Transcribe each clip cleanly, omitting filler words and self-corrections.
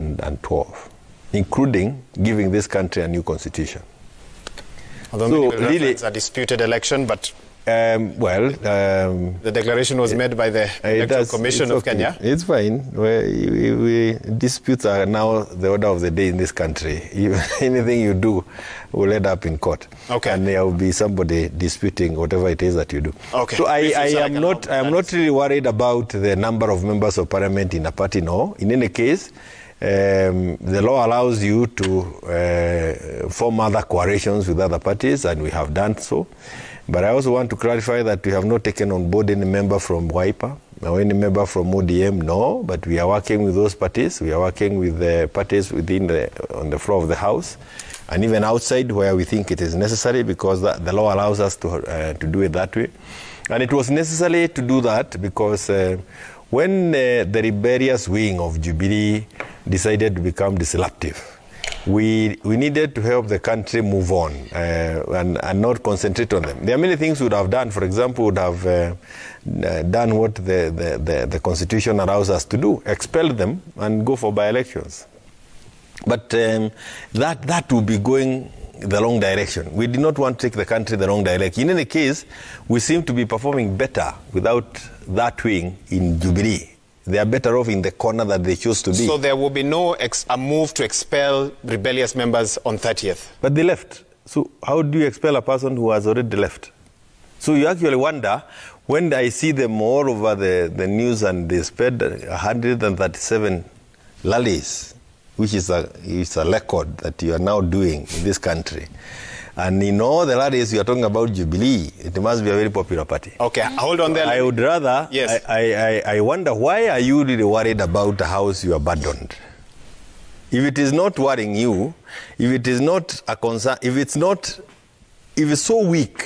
2012, including giving this country a new constitution. Although many will reference a disputed election, but the declaration was made by the Electoral Commission of Kenya. It's fine. Disputes are now the order of the day in this country. Anything you do will end up in court. Okay. And there will be somebody disputing whatever it is that you do. Okay. So I am not really worried about the number of members of parliament in a party, no. In any case, the law allows you to form other coalitions with other parties, and we have done so. But I also want to clarify that we have not taken on board any member from Wiper or any member from ODM, no. But we are working with those parties. We are working with the parties on the floor of the House, and even outside where we think it is necessary, because the law allows us to do it that way. And it was necessary to do that because when the rebellious wing of Jubilee decided to become disruptive, we needed to help the country move on and not concentrate on them. There are many things we would have done. For example, would have done what the Constitution allows us to do, expel them and go for by-elections. But that would be going the wrong direction. We did not want to take the country the wrong direction. In any case, we seem to be performing better without that wing in Jubilee. They are better off in the corner that they chose to be. So there will be no a move to expel rebellious members on 30th? But they left. So how do you expel a person who has already left? So you actually wonder, when I see them all over the news and they spread 137 rallies, which is a record that you are now doing in this country. And in all the rallies you are talking about Jubilee, it must be a very popular party. Okay, hold on there. I would rather, yes. I wonder, why are you really worried about a house you abandoned? If it is not worrying you, if it is not a concern, if it's so weak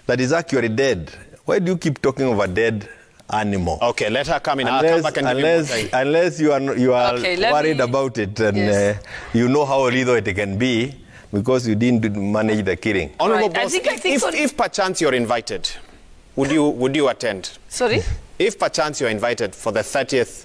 that it's actually dead, why do you keep talking of a dead animal? Okay, let her come in. I'll come back and unless you are worried about it and you know how lethal it can be, because you didn't manage the killing. Honorable Boss, if perchance you're invited, would you attend? Sorry? If perchance you're invited for the 30th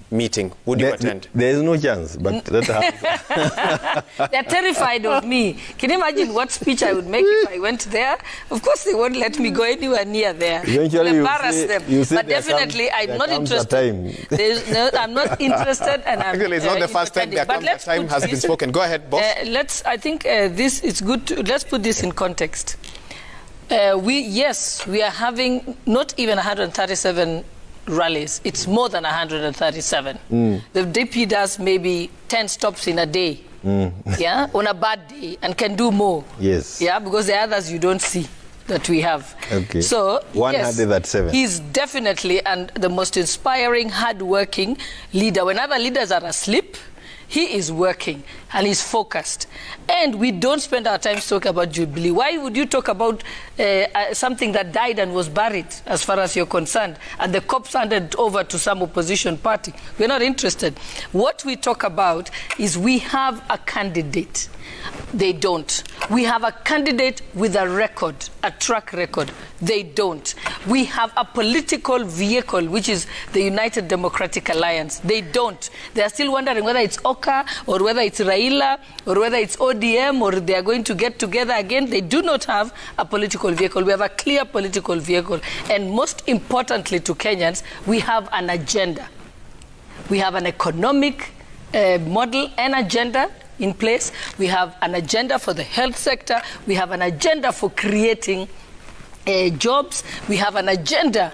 meeting, would you attend? There is no chance, but that happens. They're terrified of me. Can you imagine what speech I would make if I went there? Of course, they won't let me go anywhere near there. Eventually, I'll embarrass them. But definitely, I'm not interested. I'm not interested, and I'm actually, it's not the first time the time has been spoken. Go ahead, Boss. I think this is good. Let's put this in context. We are having not even 137 rallies. It's more than 137. The DP does maybe 10 stops in a day, on a bad day, and can do more. Yes. Yeah, because the others you don't see that we have. Okay. So, 107. He's definitely the most inspiring, hard-working leader. When other leaders are asleep, he is working and he's focused. And we don't spend our time talking about Jubilee. Why would you talk about something that died and was buried, as far as you're concerned, and the corpse handed over to some opposition party? We're not interested. What we talk about is we have a candidate. They don't. We have a candidate with a record, a track record. They don't. We have a political vehicle, which is the United Democratic Alliance. They don't. They are still wondering whether it's Oka or whether it's Raila or whether it's ODM or they are going to get together again. They do not have a political vehicle. We have a clear political vehicle. And most importantly to Kenyans, we have an agenda. We have an economic model and agenda in place. We have an agenda for the health sector. We have an agenda for creating jobs. We have an agenda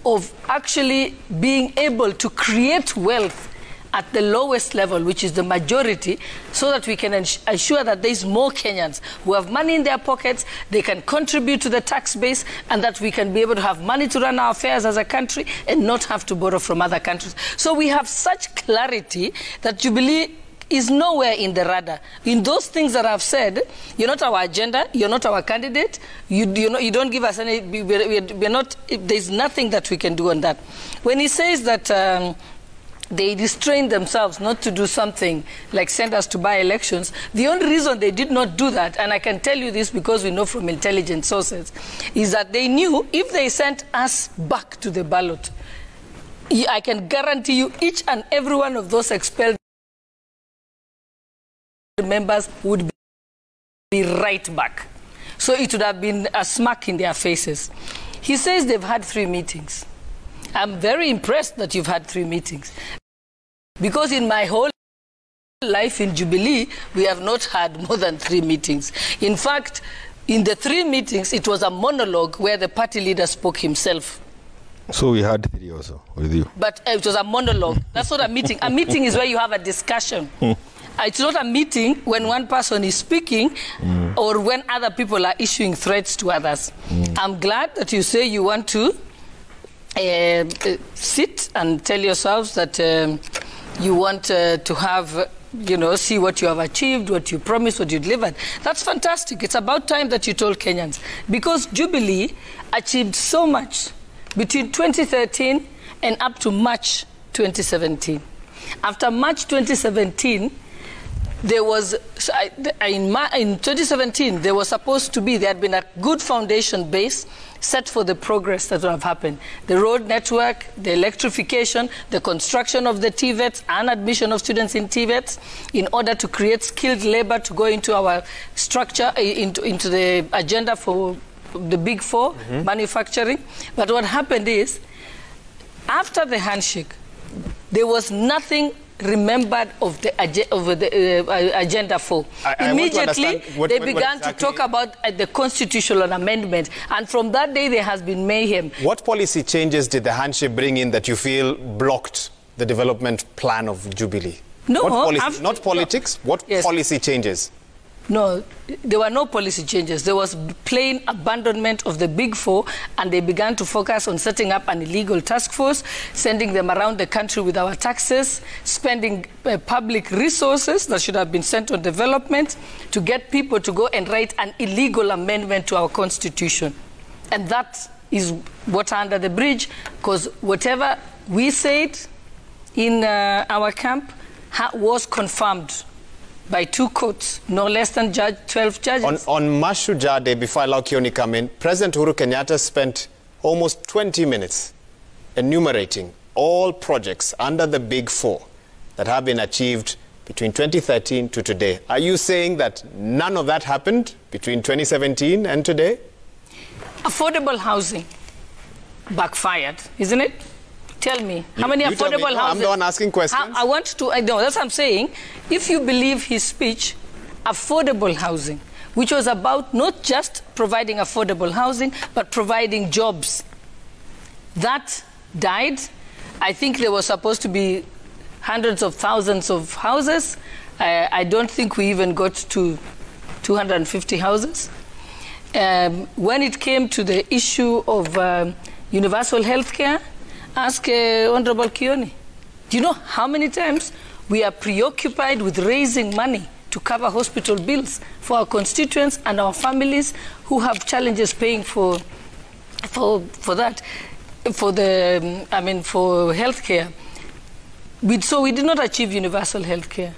of actually being able to create wealth at the lowest level, which is the majority, so that we can ensure that there's more Kenyans who have money in their pockets, they can contribute to the tax base, and that we can be able to have money to run our affairs as a country and not have to borrow from other countries. So we have such clarity that Jubilee is nowhere in the radar. In those things that I've said, you're not our agenda, you're not our candidate, you don't give us any, we're not, there's nothing that we can do on that. When he says that they restrained themselves not to do something like send us to by-elections, the only reason they did not do that, and I can tell you this because we know from intelligence sources, is that they knew if they sent us back to the ballot, I can guarantee you each and every one of those expelled members would be right back. So it would have been a smack in their faces. He says they've had 3 meetings. I'm very impressed that you've had 3 meetings. Because in my whole life in Jubilee, we have not had more than 3 meetings. In fact, in the 3 meetings, it was a monologue where the party leader spoke himself. So we had 3 also with you. But it was a monologue. That's not a meeting. A meeting is where you have a discussion. It's not a meeting when one person is speaking or when other people are issuing threats to others. I'm glad that you say you want to sit and tell yourselves that you want to have, see what you have achieved, what you promised, what you delivered. That's fantastic. It's about time that you told Kenyans. Because Jubilee achieved so much between 2013 and up to March 2017. After March 2017, there was, in 2017, there was supposed to be, there had been a good foundation base set for the progress that would have happened. The road network, the electrification, the construction of the TVETs and admission of students in TVETs in order to create skilled labor to go into our structure, into the agenda for the big 4, manufacturing. But what happened is, after the handshake, there was nothing remembered of the agenda 4. Immediately, they began to talk about the constitutional amendment, and from that day there has been mayhem. What policy changes did the handshake bring in that you feel blocked the development plan of Jubilee? No, what policy, not politics. What policy changes? No, there were no policy changes. There was plain abandonment of the big 4, and they began to focus on setting up an illegal task force, sending them around the country with our taxes, spending public resources that should have been sent on development to get people to go and write an illegal amendment to our constitution. And that is water under the bridge, because whatever we said in our camp was confirmed by 2 courts, no less than 12 judges. On Mashujaa Day, before I allow Kioni come in, President Uhuru Kenyatta spent almost 20 minutes enumerating all projects under the big 4 that have been achieved between 2013 to today. Are you saying that none of that happened between 2017 and today? Affordable housing backfired, isn't it? Tell me, how many affordable houses? I'm the one asking questions. I want to, no, that's what I'm saying. If you believe his speech, affordable housing, which was about not just providing affordable housing, but providing jobs, that died. I think there was supposed to be hundreds of thousands of houses. I don't think we even got to 250 houses. When it came to the issue of universal health care, ask Honorable Kioni. Do you know how many times we are preoccupied with raising money to cover hospital bills for our constituents and our families who have challenges paying for that, for health care? So we did not achieve universal health care.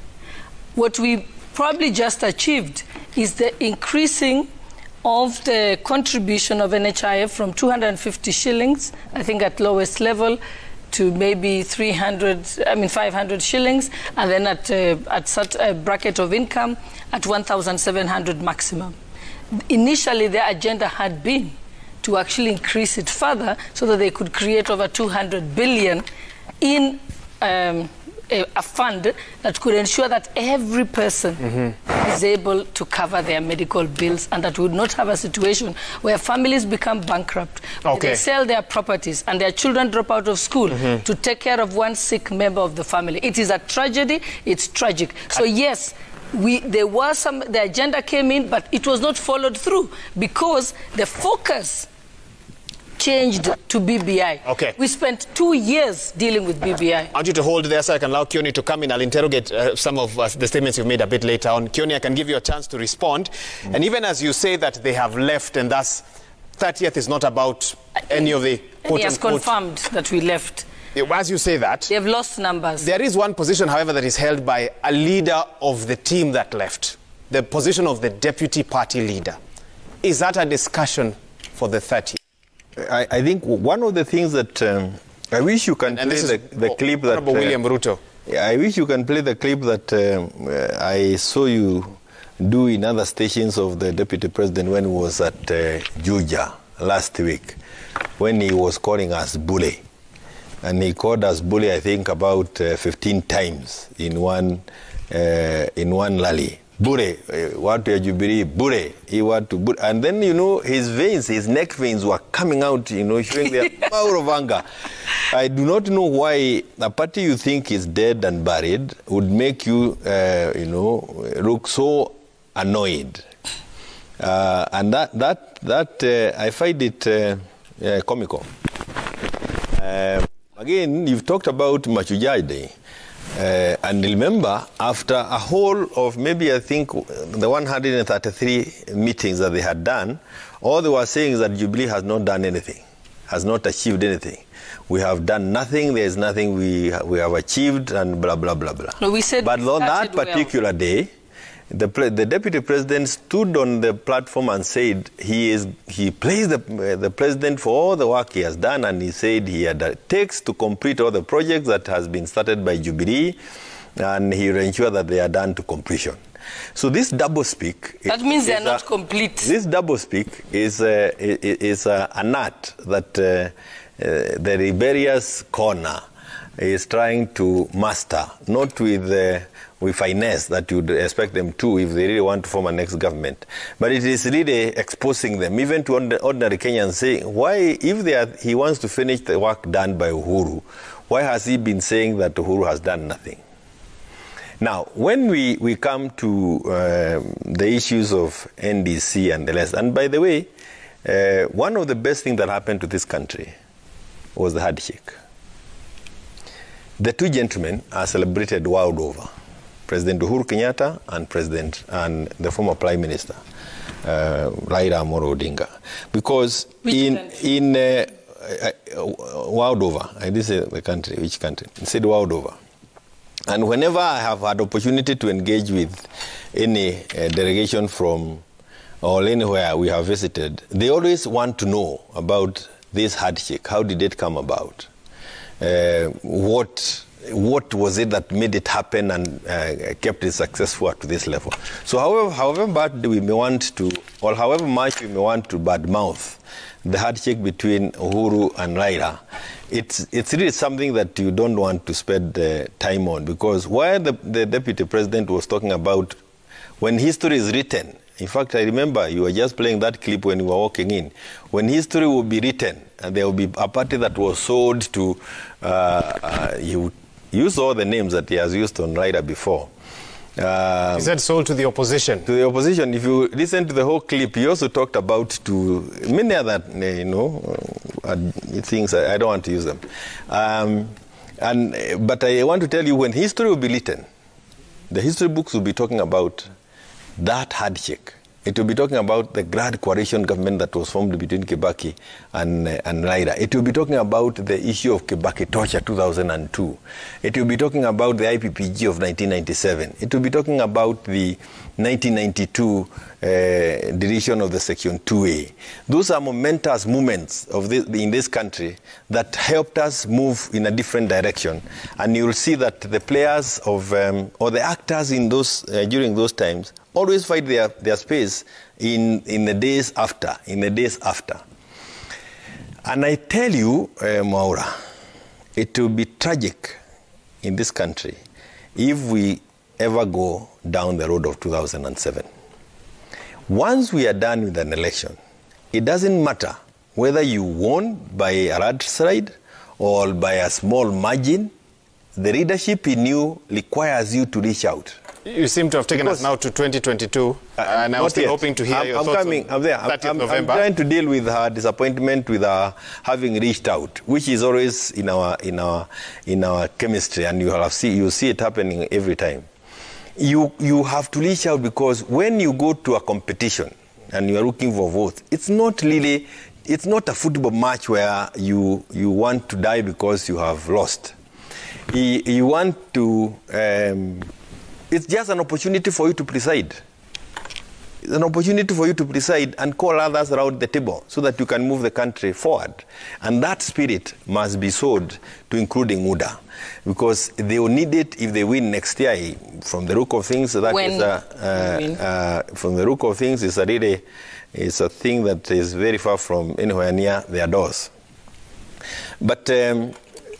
What we probably just achieved is the increasing of the contribution of NHIF from 250 shillings, I think at lowest level, to maybe 500 shillings, and then at such a bracket of income at 1,700 maximum. Initially, their agenda had been to actually increase it further so that they could create over 200 billion in a fund that could ensure that every person is able to cover their medical bills, and that we would not have a situation where families become bankrupt, they sell their properties and their children drop out of school to take care of one sick member of the family. It is a tragedy. It's tragic. So yes, the agenda came in, but it was not followed through because the focus changed to BBI. Okay. We spent 2 years dealing with BBI. I want you to hold there so I can allow Kioni to come in. I'll interrogate some of the statements you've made a bit later on. Kioni, I can give you a chance to respond. And even as you say that they have left and thus 30th is not about any of the He has confirmed that we left. As you say that, they have lost numbers. There is one position, however, that is held by a leader of the team that left. The position of the deputy party leader. Is that a discussion for the 30th? I think one of the things that I wish you can play the clip that William Ruto I wish you can play the clip that I saw you do in other stations of the Deputy President when he was at Juja last week, when he was calling us bully. And he called us bully, I think, about 15 times in one rally. Bure, what to Jubilee, Bure, he want to Bure. And then, you know, his veins, his neck veins were coming out, you know, showing their power of anger. I do not know why a party you think is dead and buried would make you, you know, look so annoyed. And that I find it comical. Again, you've talked about Mashujaa Day. And remember, after a whole of maybe, I think, the 133 meetings that they had done, all they were saying is that Jubilee has not done anything, has not achieved anything. We have done nothing, there is nothing we have achieved, and blah, blah, blah, blah. No, we said but on that particular day, the Deputy President stood on the platform and said he praised the President for all the work he has done, and he said he had takes to complete all the projects that has been started by Jubilee, and he will ensure that they are done to completion. So this doublespeak... That means they are not complete. This doublespeak is an art that the rebellious corner is trying to master, not with finesse that you'd expect them to if they really want to form a next government. But it is really exposing them, even to ordinary Kenyans, saying, why, if he wants to finish the work done by Uhuru, why has he been saying that Uhuru has done nothing? Now, when we come to the issues of NDC and the rest, and by the way, one of the best things that happened to this country was the handshake. The two gentlemen are celebrated world over. President Uhuru Kenyatta and the former Prime Minister, Raila Amolo Odinga. Because in world over, I didn't say the country, which country? I said world over. And whenever I have had opportunity to engage with any delegation from or anywhere we have visited, they always want to know about this handshake. How did it come about? What was it that made it happen and kept it successful to this level? So however bad we may want to, or however much we may want to badmouth the handshake between Uhuru and Raila, it's really something that you don't want to spend time on, because while the Deputy President was talking about when history is written, in fact, I remember you were just playing that clip when you were walking in, when history will be written and there will be a party that was sold to, you use all the names that he has used on Raila before. He said sold to the opposition. To the opposition. If you listen to the whole clip, he also talked about to many other, things. I don't want to use them. But I want to tell you, when history will be written, the history books will be talking about that handshake. It will be talking about the grand coalition government that was formed between Kibaki and Raila. It will be talking about the issue of Kibaki torture 2002. It will be talking about the IPPG of 1997. It will be talking about the 1992 deletion of the Section 2A. Those are momentous moments in this country that helped us move in a different direction. And you will see that the players or the actors in those during those times always find their space in the days after. And I tell you, Maura, it will be tragic in this country if we ever go down the road of 2007. Once we are done with an election, it doesn't matter whether you won by a landslide or by a small margin. The leadership in you requires you to reach out. You seem to have taken us now to 2022, and I was still hoping to hear your thoughts on 30th November. I'm trying to deal with her disappointment with her having reached out, which is always in our chemistry, and you see it happening every time. You have to reach out, because when you go to a competition and you are looking for votes, it's not a football match where you want to die because you have lost. You want to... it's just an opportunity for you to preside. an opportunity for you to preside and call others around the table so that you can move the country forward. And that spirit must be sold to including UDA, because they will need it if they win next year. From the look of things, that from the look of things, it's a thing that is very far from anywhere near their doors. But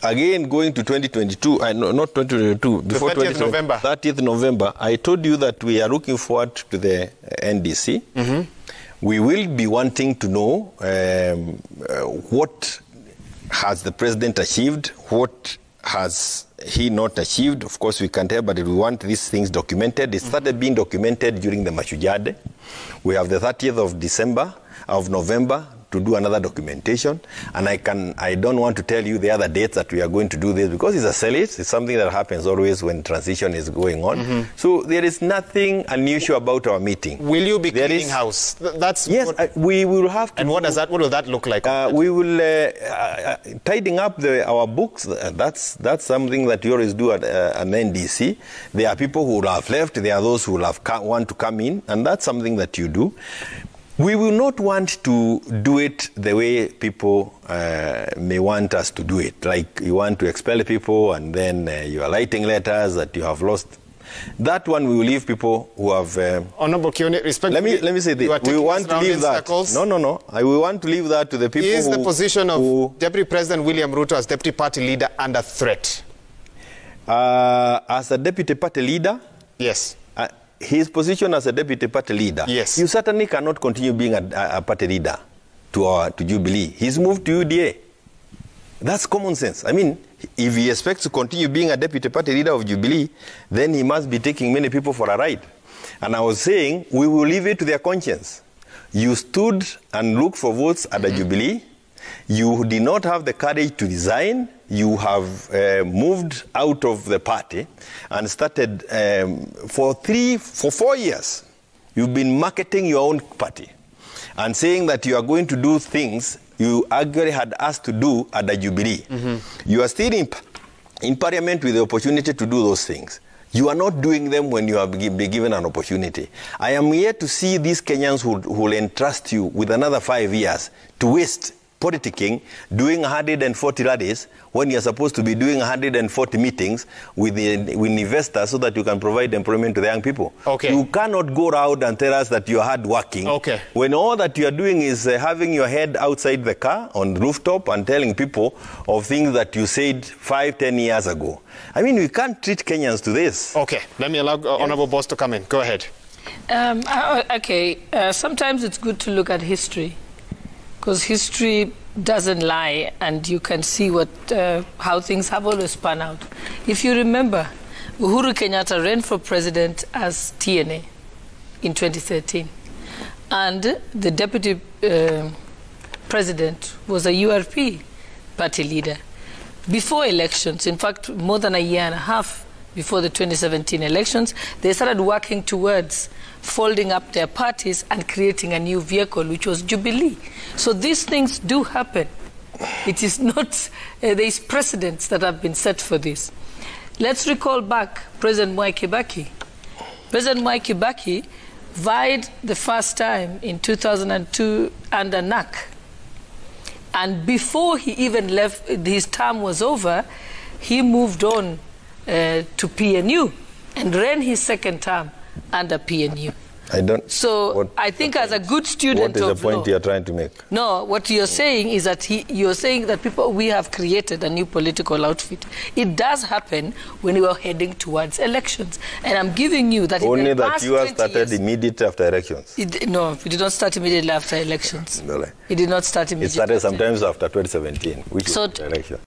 again, going to 2022, not 2022, before 30th November. 30th November, I told you that we are looking forward to the NDC. Mm-hmm. We will be wanting to know what has the president achieved, what has he not achieved. Of course, we can't help, but we want these things documented. It started being documented during the Mashujaa Day. We have the 30th of November, to do another documentation, and I don't want to tell you the other dates that we are going to do this, because it's a selling. It's something that happens always when transition is going on. Mm-hmm. So there is nothing unusual about our meeting. Will you be cleaning house? That's yes, we will have to. And what will that look like? We will tidying up our books. That's something that you always do at an NDC. There are people who will have left. There are those who will have want to come in, and that's something that you do. We will not want to do it the way people may want us to do it. Like you want to expel people and then you are writing letters that you have lost. That one we will leave people who have... Honorable Kioni, respectfully, let me say this. We want to leave that. Circles. No. We want to leave that to the people Is the position of Deputy President William Ruto as Deputy Party Leader under threat? As a Deputy Party Leader? Yes. His position as a Deputy Party Leader, yes. You certainly cannot continue being a party leader to Jubilee. He's moved to UDA. That's common sense. I mean, if he expects to continue being a Deputy Party Leader of Jubilee, then he must be taking many people for a ride. And I was saying, we will leave it to their conscience. You stood and looked for votes at the Jubilee. You did not have the courage to resign. You have moved out of the party and started for 4 years. You've been marketing your own party and saying that you are going to do things you actually had asked to do at the Jubilee. Mm-hmm. You are still in parliament with the opportunity to do those things. You are not doing them when you have been given an opportunity. I am here to see these Kenyans who will entrust you with another 5 years to waste politicking, doing 140 rallies when you're supposed to be doing 140 meetings with investors so that you can provide employment to the young people. Okay. You cannot go around and tell us that you're hard working. Okay. When all that you're doing is having your head outside the car on the rooftop and telling people of things that you said 5-10 years ago. I mean, we can't treat Kenyans to this. Okay. Let me allow Honorable Boss to come in. Go ahead. Sometimes it's good to look at history, because history doesn't lie, and you can see how things have always spun out. If you remember, Uhuru Kenyatta ran for president as TNA in 2013, and the deputy president was a URP party leader. Before elections, in fact, more than a year and a half before the 2017 elections, they started working towards folding up their parties and creating a new vehicle, which was Jubilee. So these things do happen. It is not, there is precedents that have been set for this. Let's recall back President Mwai Kibaki. President Mwai Kibaki vied the first time in 2002 under NAC. And before he even left, his term was over, he moved on to PNU and ran his second term under PNU. I think as a good student of law... What is the point you're trying to make? No, what you're saying is that you're saying that we have created a new political outfit. It does happen when you are heading towards elections. And I'm giving you that... Only that you have started immediately after elections. No, it did not start immediately after elections. No, it did not start immediately. It started sometimes after 2017, which was the election.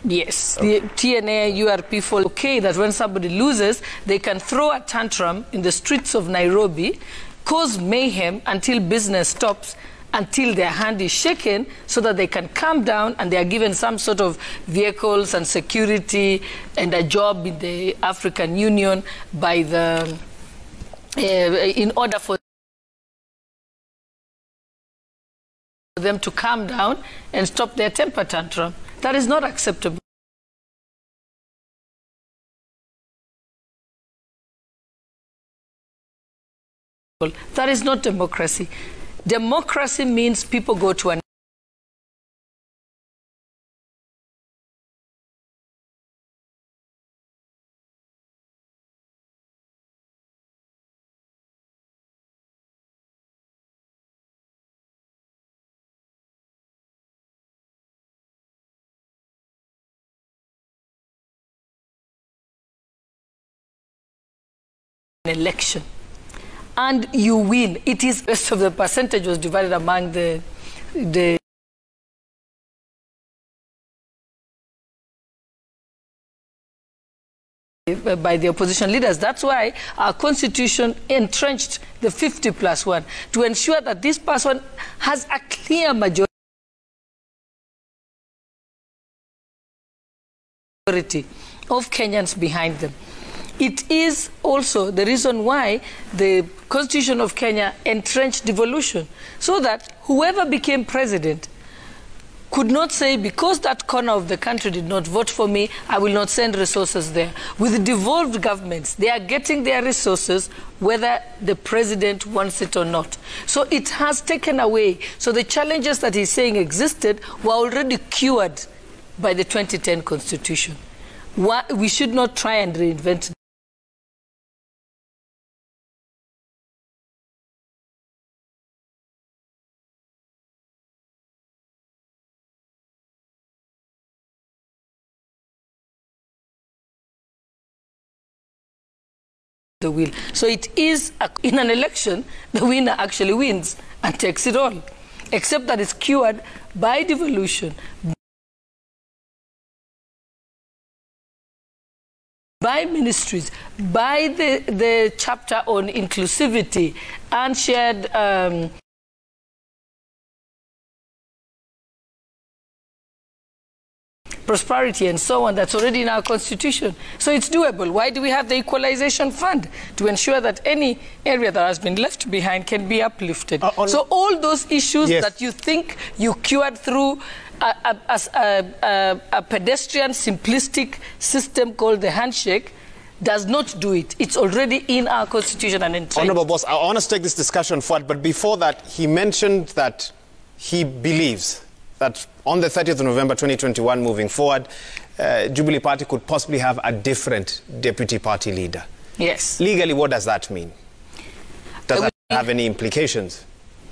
Yes, the TNA, URP fall okay that when somebody loses, they can throw a tantrum in the streets of Nairobi, cause mayhem until business stops, until their hand is shaken so that they can calm down and they are given some sort of vehicles and security and a job in the African Union by the, in order for them to calm down and stop their temper tantrum. That is not acceptable. That is not democracy. Democracy means people go to an election. And you win. It is the rest of the percentage was divided among the by the opposition leaders. That's why our constitution entrenched the 50+1 to ensure that this person has a clear majority of Kenyans behind them. It is also the reason why the Constitution of Kenya entrenched devolution, so that whoever became president could not say, because that corner of the country did not vote for me, I will not send resources there. With devolved governments, they are getting their resources whether the president wants it or not. So it has taken away. So the challenges that he's saying existed were already cured by the 2010 Constitution. We should not try and reinvent the wheel. So it is, in an election, the winner actually wins and takes it all, except that it's cured by devolution, by ministries, by the chapter on inclusivity and shared prosperity and so on. That's already in our constitution. So it's doable. Why do we have the equalization fund? To ensure that any area that has been left behind can be uplifted. So all those issues that you think you cured through a pedestrian, simplistic system called the handshake does not do it. It's already in our constitution and entrenched. Honourable Boss, I want to take this discussion forward, but before that, he mentioned that he believes that on the 30th of November 2021, moving forward, Jubilee Party could possibly have a different deputy party leader. Yes. Legally, what does that mean? Does that have any implications?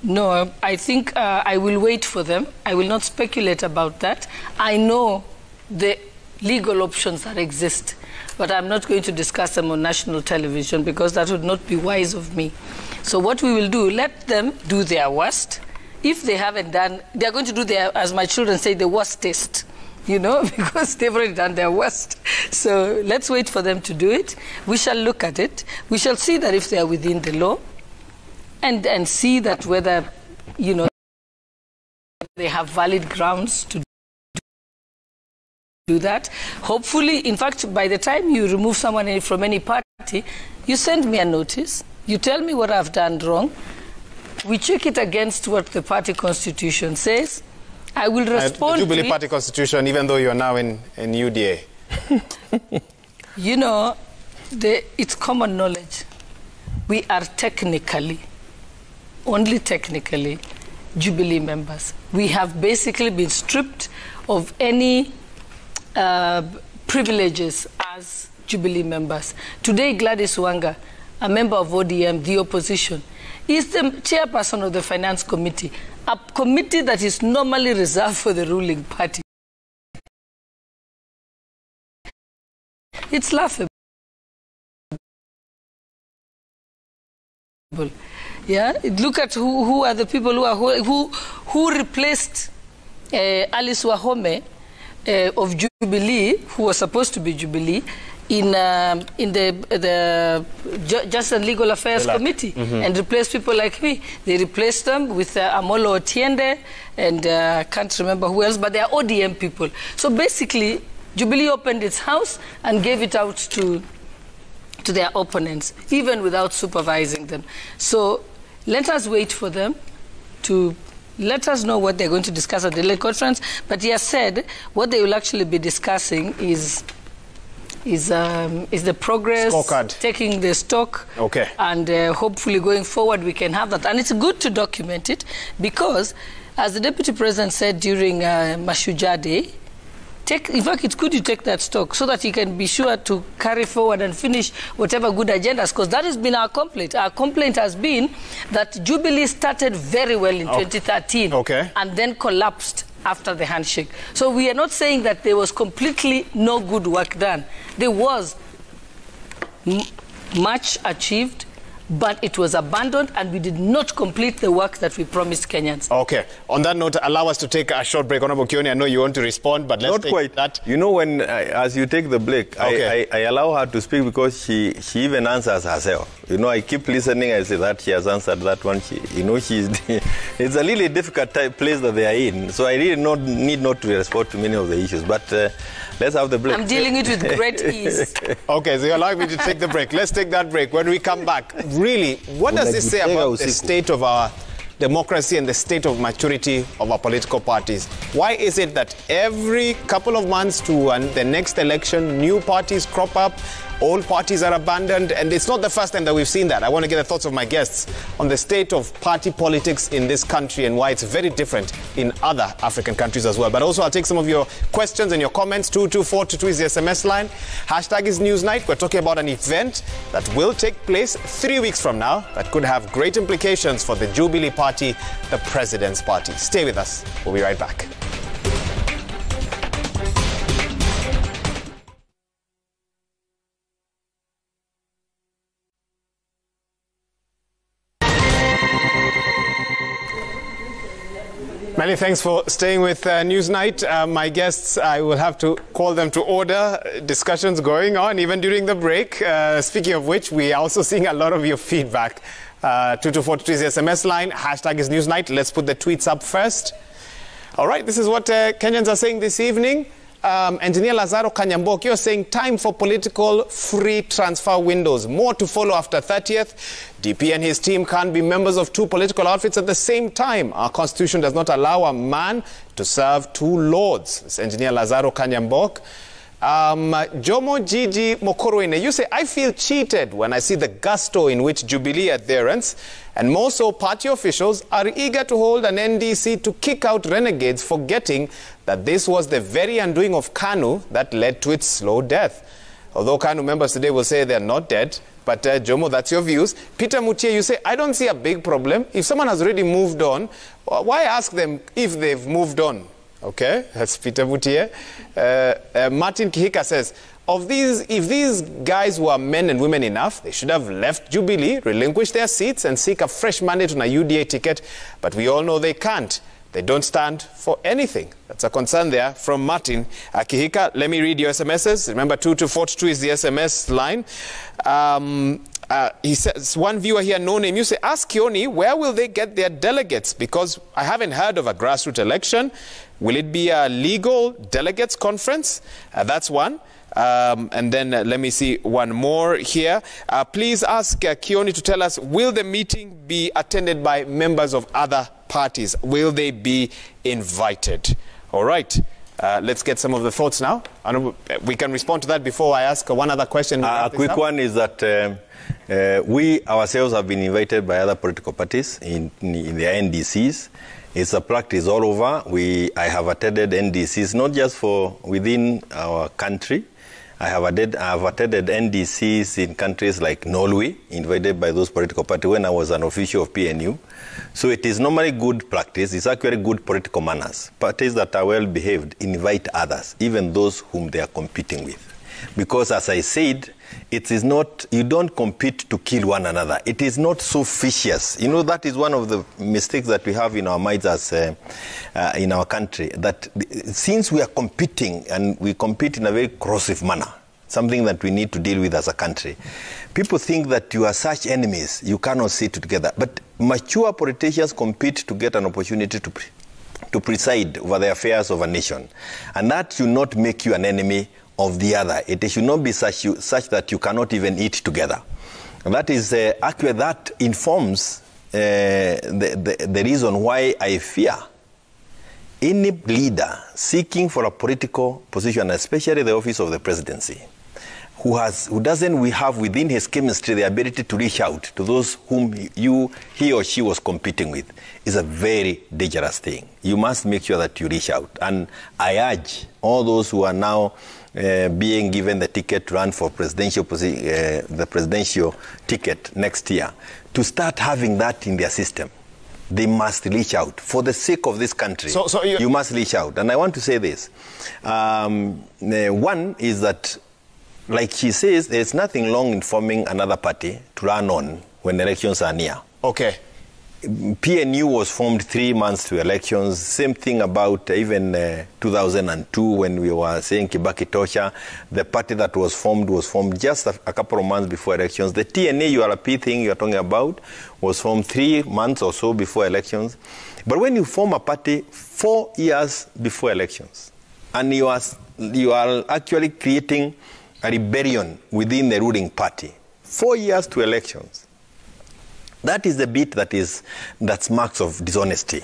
No, I think I will wait for them. I will not speculate about that. I know the legal options that exist, but I'm not going to discuss them on national television because that would not be wise of me. So what we will do, let them do their worst. If they haven't done, they're going to do their, as my children say, the worst test, you know, because they've already done their worst. So let's wait for them to do it. We shall look at it. We shall see that if they are within the law and see that whether, you know, they have valid grounds to do that. Hopefully, in fact, by the time you remove someone from any party, you send me a notice. You tell me what I've done wrong. We check it against what the party constitution says. I will respond the Jubilee Party constitution, even though you're now in UDA. You know, it's common knowledge. We are technically, only technically, Jubilee members. We have basically been stripped of any privileges as Jubilee members. Today, Gladys Wanga, a member of ODM, the opposition, is the chairperson of the Finance Committee, a committee that is normally reserved for the ruling party. It's laughable. Yeah, look at who are the people who replaced Alice Wahome of Jubilee, who was supposed to be Jubilee, in the Justice and Legal Affairs Committee and replaced people like me. They replaced them with Amolo Otiende and can't remember who else, but they are ODM people. So basically, Jubilee opened its house and gave it out to their opponents, even without supervising them. So let us wait for them to let us know what they're going to discuss at the Lake Conference. But he has said what they will actually be discussing is the progress, scorecard, taking the stock, and hopefully going forward we can have that. And it's good to document it because, as the Deputy President said during Mashujaa Day, in fact, it's good you take that stock so that you can be sure to carry forward and finish whatever good agendas, because that has been our complaint. Our complaint has been that Jubilee started very well in 2013 and then collapsed after the handshake. So we are not saying that there was completely no good work done. There was much achieved, but it was abandoned and we did not complete the work that we promised Kenyans. Okay. On that note, allow us to take a short break. Honorable Kioni, I know you want to respond, but let's not take quite. That. You know, when as you take the break, I allow her to speak because she even answers herself. You know, I keep listening. I say that she has answered that one. It's a really difficult place that they are in. So I really need not to respond to many of the issues. But let's have the break. I'm dealing it with great ease. Okay, so you allow me to take the break. Let's take that break. When we come back, really, what does this say about the state of our democracy and the state of maturity of our political parties? Why is it that every couple of months to the next election, new parties crop up, old parties are abandoned, and it's not the first time that we've seen that. I want to get the thoughts of my guests on the state of party politics in this country and why it's very different in other African countries as well. But also, I'll take some of your questions and your comments. 22422 is the SMS line. Hashtag is Newsnight. We're talking about an event that will take place 3 weeks from now that could have great implications for the Jubilee Party, the President's Party. Stay with us. We'll be right back. Many thanks for staying with Newsnight. My guests, I will have to call them to order. Discussions going on even during the break. Speaking of which, we are also seeing a lot of your feedback. 22422 is the SMS line. Hashtag is Newsnight. Let's put the tweets up first. All right, this is what Kenyans are saying this evening. Engineer Lazaro Kanyambok, you're saying time for political free transfer windows. More to follow after 30th. DP and his team can't be members of two political outfits at the same time. Our constitution does not allow a man to serve two lords. It's Engineer Lazaro Kanyambok. Jomo Gigi Mokoroine, you say, I feel cheated when I see the gusto in which Jubilee adherents and more so party officials are eager to hold an NDC to kick out renegades, forgetting that this was the very undoing of KANU that led to its slow death. Although KANU members today will say they're not dead, but Jomo, that's your views. Peter Mutie, you say, I don't see a big problem. If someone has already moved on, why ask them if they've moved on? Okay, that's Peter Mutie. Martin Kihika says, if these guys were men and women enough, they should have left Jubilee, relinquished their seats, and seek a fresh mandate on a UDA ticket. But we all know they can't. They don't stand for anything. That's a concern there from Martin Kihika. Let me read your SMSs. Remember, 22422 is the SMS line. He says, one viewer here, no name, you say, ask Kioni, where will they get their delegates? Because I haven't heard of a grassroots election. Will it be a legal delegates conference? That's one. And then let me see one more here. Please ask Kioni to tell us, will the meeting be attended by members of other parties? Will they be invited? All right. Let's get some of the thoughts now. We can respond to that before I ask one other question. A quick one is that we ourselves have been invited by other political parties in their NDCs. It's a practice all over. I have attended NDCs, not just for within our country. I have attended NDCs in countries like Norway, invited by those political parties when I was an official of PNU. So it is normally good practice. It's actually good political manners. Parties that are well behaved invite others, even those whom they are competing with. Because as I said, it is not, you don't compete to kill one another. It is not so vicious. You know, that is one of the mistakes that we have in our minds as in our country, that since we are competing and we compete in a very corrosive manner, something that we need to deal with as a country. People think that you are such enemies, you cannot sit together. But mature politicians compete to get an opportunity to preside over the affairs of a nation. And that should not make you an enemy of the other. It should not be such that you cannot even eat together. And that is accurate. That informs the reason why I fear any leader seeking for a political position, especially the office of the presidency, who doesn't have within his chemistry the ability to reach out to those whom he or she was competing with, is a very dangerous thing. You must make sure that you reach out. And I urge all those who are now being given the ticket to run for the presidential ticket next year to start having that in their system. They must reach out. For the sake of this country, you must reach out. And I want to say this. One is that, like she says, there's nothing wrong in forming another party to run on when elections are near. Okay. PNU was formed 3 months to elections. Same thing about even 2002 when we were saying Kibaki Tosha. The party that was formed just a couple of months before elections. The TNA URP thing you're talking about was formed 3 months or so before elections. But when you form a party 4 years before elections, and you are actually creating a rebellion within the ruling party, 4 years to elections, that is the bit that's marks of dishonesty.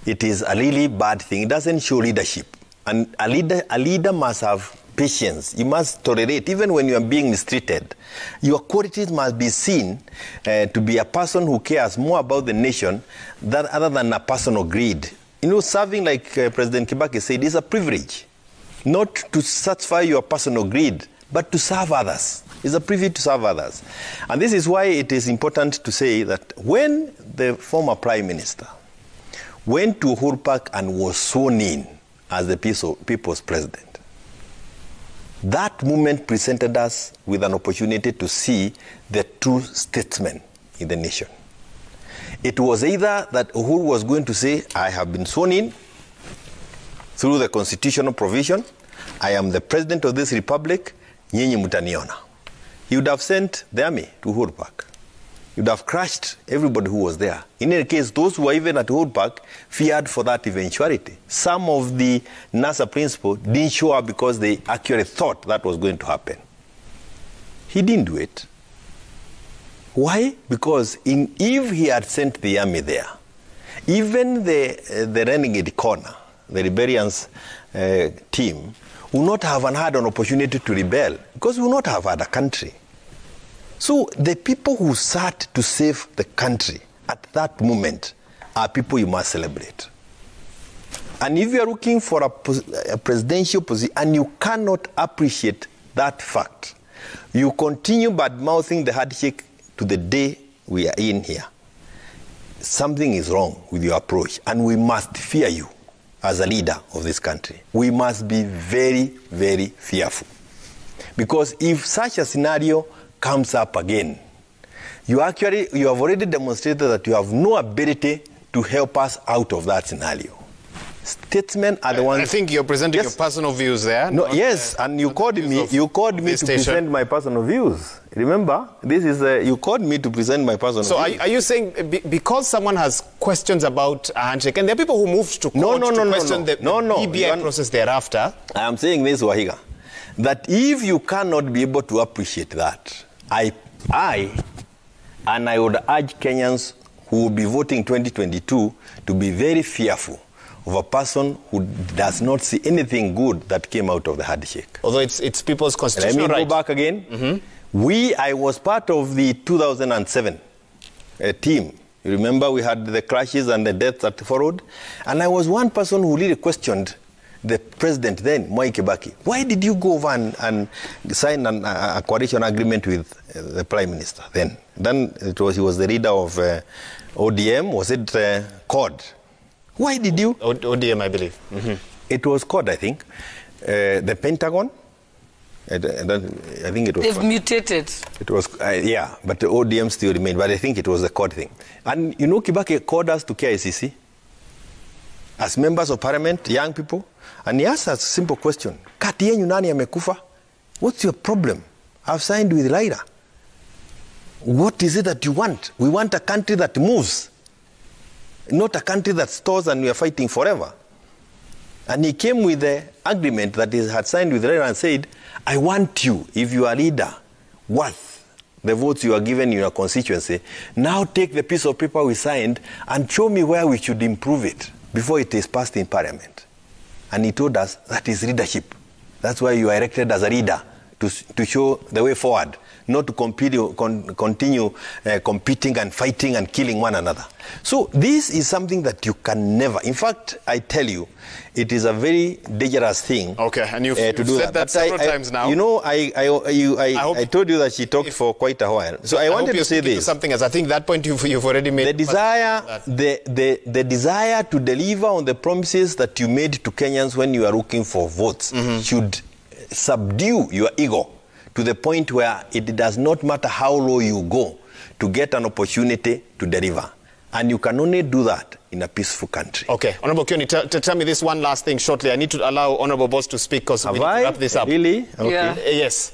It is a really bad thing. It doesn't show leadership. And a leader must have patience. You must tolerate, even when you are being mistreated. Your qualities must be seen to be a person who cares more about the nation other than a personal greed. You know, serving, like President Kibaki said, is a privilege. Not to satisfy your personal greed, but to serve others. It's a privilege to serve others. And this is why it is important to say that when the former Prime Minister went to Uhuru Park and was sworn in as the people's president, that moment presented us with an opportunity to see the true statesman in the nation. It was either that Uhuru was going to say, I have been sworn in through the constitutional provision, I am the president of this republic, nyinyi mutaniona. He would have sent the army to Uhuru Park. He would have crushed everybody who was there. In any case, those who were even at Uhuru Park feared for that eventuality. Some of the NASA principals didn't show up because they actually thought that was going to happen. He didn't do it. Why? Because if he had sent the army there, even the renegade corner, the rebellions team, would not have had an opportunity to rebel because we would not have had a country. So the people who sat to save the country at that moment are people you must celebrate. And if you are looking for a presidential position and you cannot appreciate that fact, you continue bad-mouthing the handshake to the day we are in here. Something is wrong with your approach, and we must fear you. As a leader of this country, we must be very, very fearful. Because if such a scenario comes up again, you have already demonstrated that you have no ability to help us out of that scenario. Statesmen are the ones. I think you're presenting your personal views there. No, yes, and you called me to present my personal views. Remember, this is you called me to present my personal views. So are you saying because someone has questions about a handshake, and there are people who moved to court to question the EBI process thereafter? I am saying this, Wahiga, that if you cannot be able to appreciate that, I would urge Kenyans who will be voting 2022 to be very fearful of a person who does not see anything good that came out of the handshake. Although it's people's constitutional right. Let me go back again. Mm-hmm. I was part of the 2007 team. You remember we had the crashes and the deaths that followed? And I was one person who really questioned the president then, Mwai Kibaki. Why did you go over and sign a coalition agreement with the prime minister then? Then he was the leader of ODM. Was it CORD? Why did you? ODM, I believe. Mm-hmm. It was CORD, I think. The Pentagon. I think it was. They've mutated. It was, yeah, but the ODM still remained. But I think it was the CORD thing. And you know, Kibaki called us to KICC as members of parliament, young people, and he asked us a simple question: Kati yenyu nani amekufa? What's your problem? I've signed with Raila. What is it that you want? We want a country that moves, not a country that stores and we are fighting forever. And he came with the agreement that he had signed with Raila and said, I want you, if you are a leader, worth the votes you are given in your constituency, now take the piece of paper we signed and show me where we should improve it before it is passed in Parliament. And he told us that is leadership. That's why you are elected as a leader, to show the way forward, not to continue competing and fighting and killing one another. So this is something that you can never, in fact, I tell you, it is a very dangerous thing. Okay, and you've to do said that several times now. You know, I told you that she talked for quite a while. So I wanted to say this. Something else. I think that point you've already made. The desire to deliver on the promises that you made to Kenyans when you are looking for votes should subdue your ego to the point where it does not matter how low you go to get an opportunity to deliver. And you can only do that in a peaceful country. Okay. Honorable Kioni, tell me this one last thing shortly. I need to allow Honorable Boss to speak because we need to wrap this up. Really? Okay. Yeah. Yes.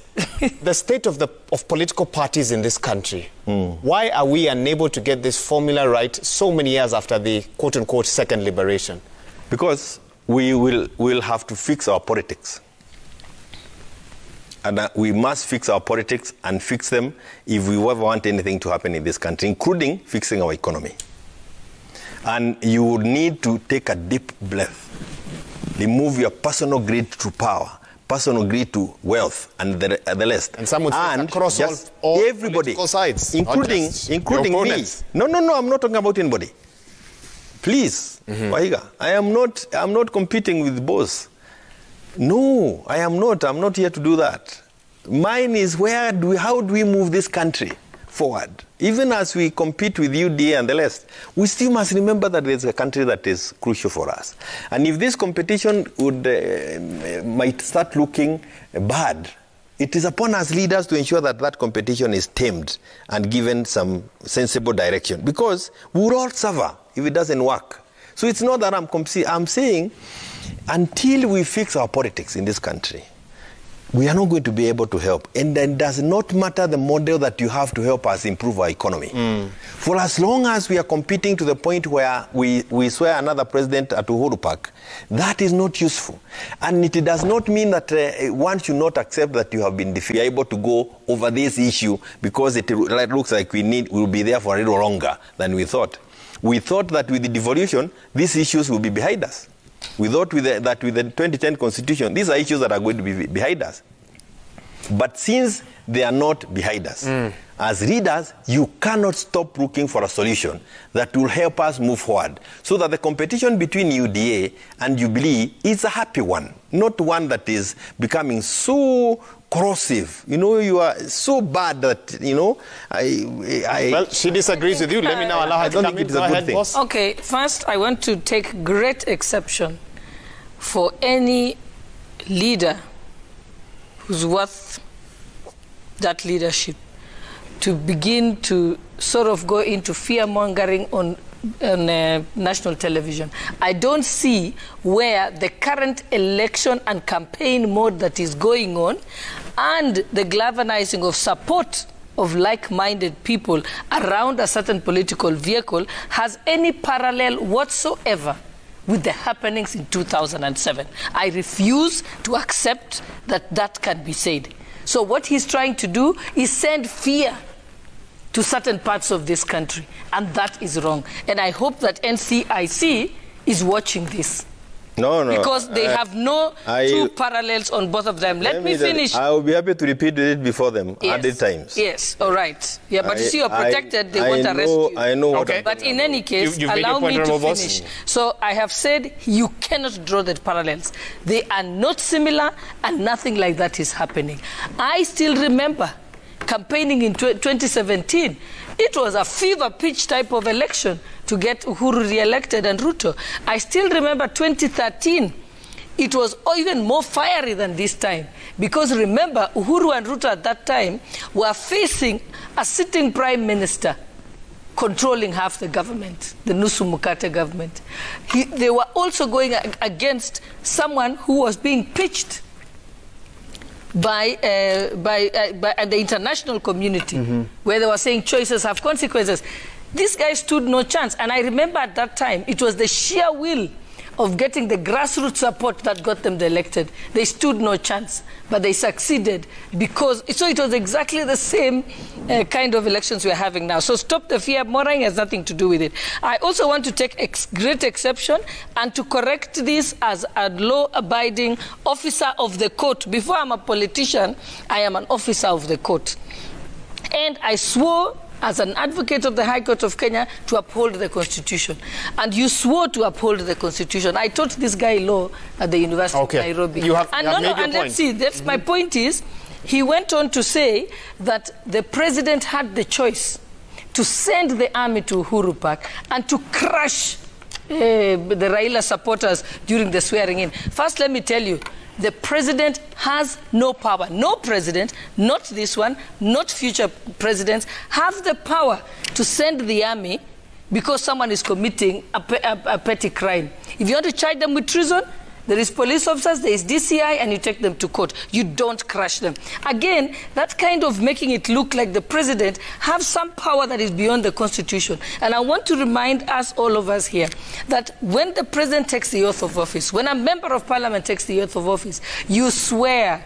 The state of political parties in this country. Why are we unable to get this formula right so many years after the quote-unquote second liberation? Because we'll have to fix our politics. And we must fix our politics and fix them if we ever want anything to happen in this country, including fixing our economy. And you would need to take a deep breath, remove your personal greed to power, personal greed to wealth, and the rest. And some would say across all everybody, political sides, including me. No, I'm not talking about anybody. Please, Waiga, I'm not competing with boss. No, I am not. I'm not here to do that. Mine is how do we move this country forward? Even as we compete with UDA and the rest, we still must remember that there's a country that is crucial for us. And if this competition might start looking bad, it is upon us leaders to ensure that that competition is tamed and given some sensible direction. Because we will all suffer if it doesn't work. So it's not that I'm saying, until we fix our politics in this country, we are not going to be able to help. And then it does not matter the model that you have to help us improve our economy. For as long as we are competing to the point where we swear another president at Uhuru Park, that is not useful. And it does not mean that one should not accept that you have been defeated. We are able to go over this issue because it looks like we'll be there for a little longer than we thought. We thought that with the devolution, these issues will be behind us. We thought that with the 2010 constitution, these are issues that are going to be behind us. But since they are not behind us, as leaders, you cannot stop looking for a solution that will help us move forward so that the competition between UDA and Jubilee is a happy one, not one that is becoming so corrosive. You know, you are so bad that, you know, Well, she disagrees with you. Let me now allow her to come in. Go ahead, boss. Okay, first I want to take great exception for any leader who's worth that leadership to begin to sort of go into fear-mongering on national television. I don't see where the current election and campaign mode that is going on and the galvanizing of support of like-minded people around a certain political vehicle has any parallel whatsoever with the happenings in 2007. I refuse to accept that that can be said. So what he's trying to do is send fear to certain parts of this country, and that is wrong. And I hope that NCIC is watching this. No. Because they have no two parallels on both of them. Let me finish. I will be happy to repeat it before them, yes. 100 times. Yes, all right. Yeah, but you see, you're protected. They won't arrest you. I know. Okay. But in any case, allow me to finish. So I have said you cannot draw the parallels. They are not similar, and nothing like that is happening. I still remember campaigning in 2017. It was a fever pitch type of election to get Uhuru re-elected and Ruto. I still remember 2013. It was even more fiery than this time. Because remember, Uhuru and Ruto at that time were facing a sitting prime minister controlling half the government, the Nusu Mukate government. They were also going against someone who was being pitched by the international community, where they were saying choices have consequences. This guy stood no chance. And I remember at that time, it was the sheer will of getting the grassroots support that got them elected. They stood no chance, but they succeeded because, so it was exactly the same kind of elections we're having now. So stop the fear mongering has nothing to do with it. I also want to take great exception and to correct this as a law-abiding officer of the court. Before I'm a politician, I am an officer of the court. And I swore as an advocate of the High Court of Kenya to uphold the Constitution. And you swore to uphold the Constitution. I taught this guy law at the University of Nairobi. And let's see, that's my point is, he went on to say that the president had the choice to send the army to Uhuru Park and to crush the Raila supporters during the swearing in. First, let me tell you, the president has no power. No president, not this one, not future presidents, have the power to send the army because someone is committing a petty crime. If you want to charge them with treason, there is police officers, there is DCI, and you take them to court. You don't crush them. Again, that's kind of making it look like the president has some power that is beyond the Constitution. And I want to remind us, all of us here, that when the president takes the oath of office, when a member of parliament takes the oath of office, you swear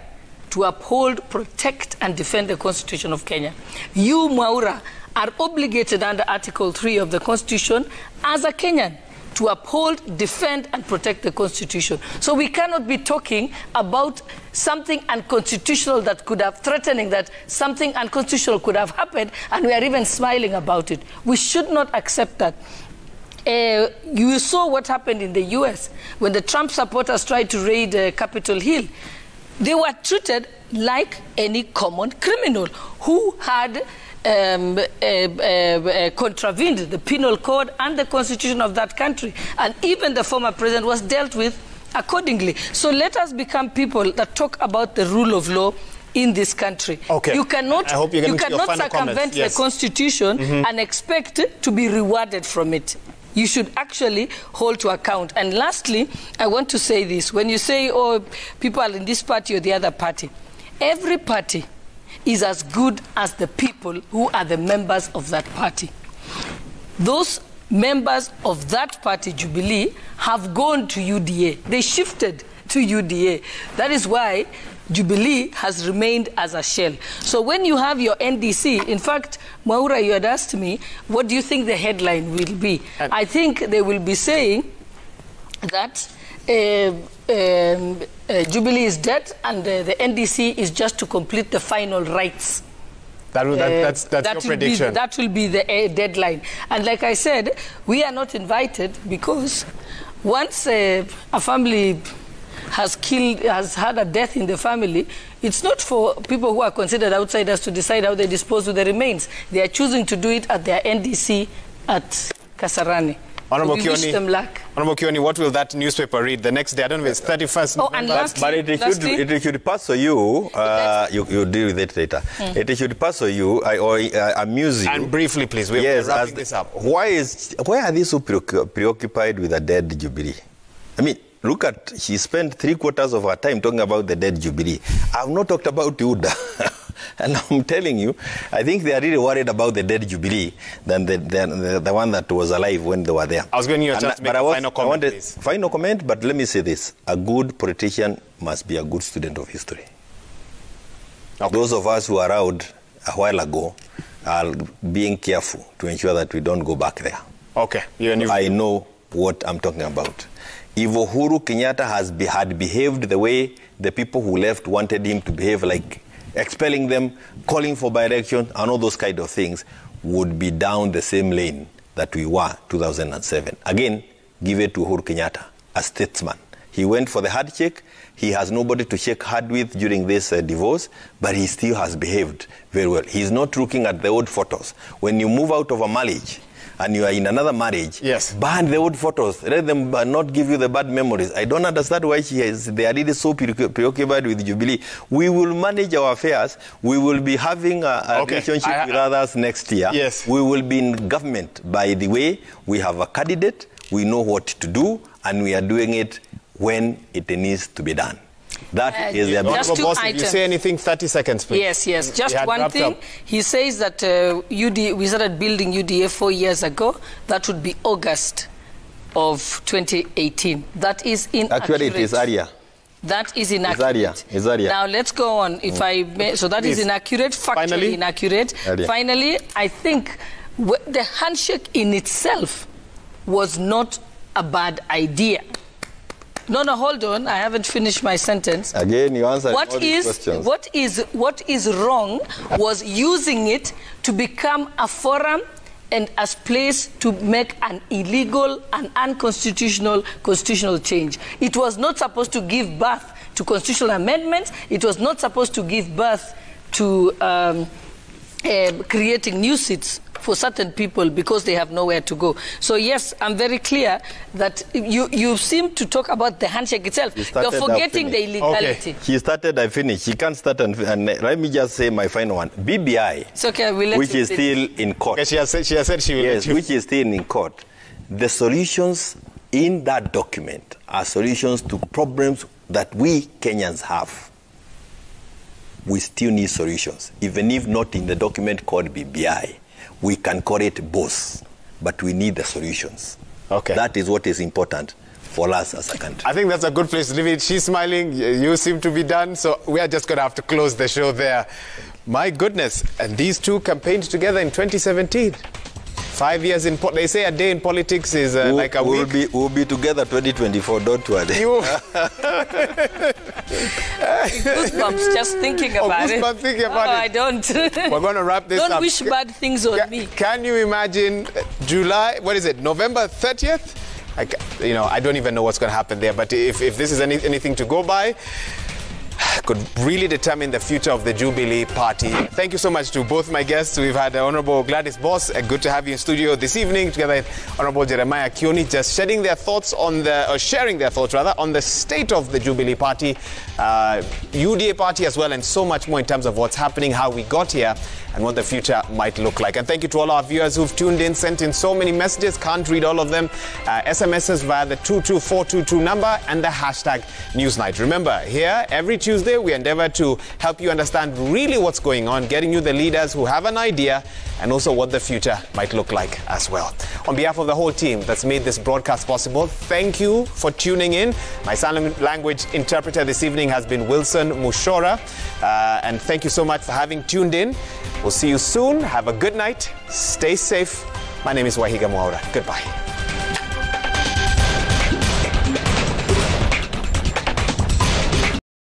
to uphold, protect, and defend the Constitution of Kenya. You, Mwaura, are obligated under Article 3 of the Constitution as a Kenyan to uphold, defend, and protect the Constitution. So we cannot be talking about something unconstitutional that could have threatening that something unconstitutional could have happened, and we are even smiling about it. We should not accept that. You saw what happened in the US when the Trump supporters tried to raid Capitol Hill. They were treated like any common criminal who had contravened the penal code and the constitution of that country. And even the former president was dealt with accordingly. So let us become people that talk about the rule of law in this country. Okay. You cannot circumvent the constitution and expect to be rewarded from it. You should actually hold to account. And lastly, I want to say this. When you say, oh, people are in this party or the other party, every party is as good as the people who are the members of that party. Those members of that party, Jubilee, have gone to UDA. They shifted to UDA. That is why Jubilee has remained as a shell. So when you have your NDC, in fact, Mwaura, you had asked me, what do you think the headline will be? I think they will be saying that Jubilee is dead and the NDC is just to complete the final rites. That's your prediction. That will be the deadline. And like I said, we are not invited because once a family has had a death in the family, it's not for people who are considered outsiders to decide how they dispose of the remains. They are choosing to do it at their NDC at Kasarani. Honorable We wish them luck. Honorable Kioni, what will that newsper read the next day? I don't know if it's 31st November. And lastly, but it should pass on you. You deal with it later. It should pass on you or amuse you. And briefly, please. We're wrapping this up. Why are they so preoccupied with a dead Jubilee? I mean, look at, she spent 3/4 of her time talking about the dead Jubilee. I've not talked about Uda. And I'm telling you, I think they are really worried about the dead Jubilee than the one that was alive when they were there. I was going to just make a final comment, please. Final comment, but let me say this. A good politician must be a good student of history. Okay. Those of us who are around a while ago are being careful to ensure that we don't go back there. Okay. I know what I'm talking about. If Uhuru Kenyatta had behaved the way the people who left wanted him to behave, like expelling them, calling for by-election, and all those kind of things, would be down the same lane that we were 2007. Again, give it to Uhuru Kenyatta, a statesman. He went for the handshake. He has nobody to shake hand with during this divorce, but he still has behaved very well. He's not looking at the old photos. When you move out of a marriage, and you are in another marriage, ban the old photos. Let them not give you the bad memories. I don't understand why they are really so preoccupied with Jubilee. We will manage our affairs. We will be having a relationship with others next year. Yes. We will be in government. By the way, we have a candidate. We know what to do, and we are doing it when it needs to be done. That is their just Honorable two boss, if items. you say anything, 30 seconds, please. Yes. We Just had one wrapped thing. up. He says that we started building UDA 4 years ago. That would be August of 2018. That is inaccurate. Actually, it is Aria. That is inaccurate. It's Aria. Now let's go on. If I may, so that Please. is inaccurate, factually Finally. inaccurate. Aria. Finally, I think the handshake in itself was not a bad idea. No, hold on. I haven't finished my sentence. Again, you answered all What these is questions. what is wrong was using it to become a forum and a place to make an illegal and unconstitutional constitutional change. It was not supposed to give birth to constitutional amendments. It was not supposed to give birth to creating new seats for certain people because they have nowhere to go. So yes, I'm very clear that you seem to talk about the handshake itself. You're forgetting the illegality. Okay. He started, I finished. He can't start and let me just say my final one. BBI, It's okay, we'll let which you is finish. still in court. Okay, she has said she will Yes, let you. which is still in court. The solutions in that document are solutions to problems that we Kenyans have. We still need solutions, even if not in the document called BBI. We can call it both, but we need the solutions. Okay. That is what is important for us as a country. I think that's a good place to leave it. She's smiling. You seem to be done. So we are just going to have to close the show there. My goodness. And these two campaigned together in 2017. 5 years in... They say a day in politics is like a week. We'll be together 2024, don't worry. You... Goosebumps just thinking about it. Goosebumps thinking about it. I don't. We're going to wrap this up. Don't wish bad things on me. Can you imagine July, what is it, November 30th? I don't even know what's going to happen there. But if this is anything to go by, could really determine the future of the Jubilee Party. Thank you so much to both my guests. We've had Honorable Gladys Boss. Good to have you in studio this evening, together with Honorable Jeremiah Kioni, just sharing their thoughts on the state of the Jubilee Party, UDA Party as well, and so much more in terms of what's happening, how we got here, and what the future might look like. And thank you to all our viewers who've tuned in, sent in so many messages. Can't read all of them. SMSs via the 22422 number and the hashtag Newsnight. Remember, here every Tuesday we endeavor to help you understand really what's going on, getting you the leaders who have an idea and also what the future might look like as well. On behalf of the whole team that's made this broadcast possible, thank you for tuning in. My sign language interpreter this evening has been Wilson Mushora. And thank you so much for having tuned in. We'll see you soon. Have a good night. Stay safe. My name is Wahiga Mwaura. Goodbye.